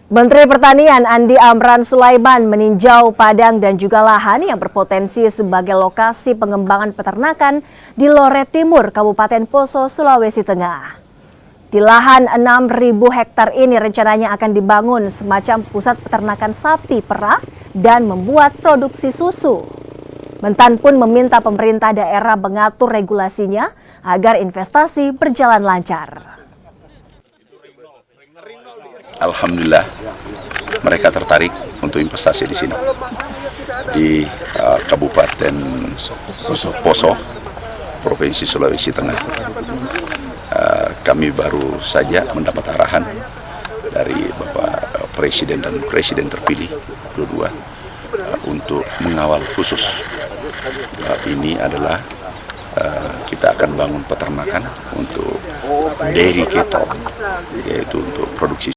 Menteri Pertanian Andi Amran Sulaiman meninjau padang dan juga lahan yang berpotensi sebagai lokasi pengembangan peternakan di Lore Timur, Kabupaten Poso, Sulawesi Tengah. Di lahan 6.000 hektar ini rencananya akan dibangun semacam pusat peternakan sapi perah dan membuat produksi susu. Mentan pun meminta pemerintah daerah mengatur regulasinya agar investasi berjalan lancar. Alhamdulillah mereka tertarik untuk investasi di sini di Kabupaten Poso, Provinsi Sulawesi Tengah. Kami baru saja mendapat arahan dari Bapak Presiden dan Presiden terpilih dua-dua untuk mengawal khusus. Ini adalah kita akan bangun peternakan untuk dairy cattle, yaitu untuk produksi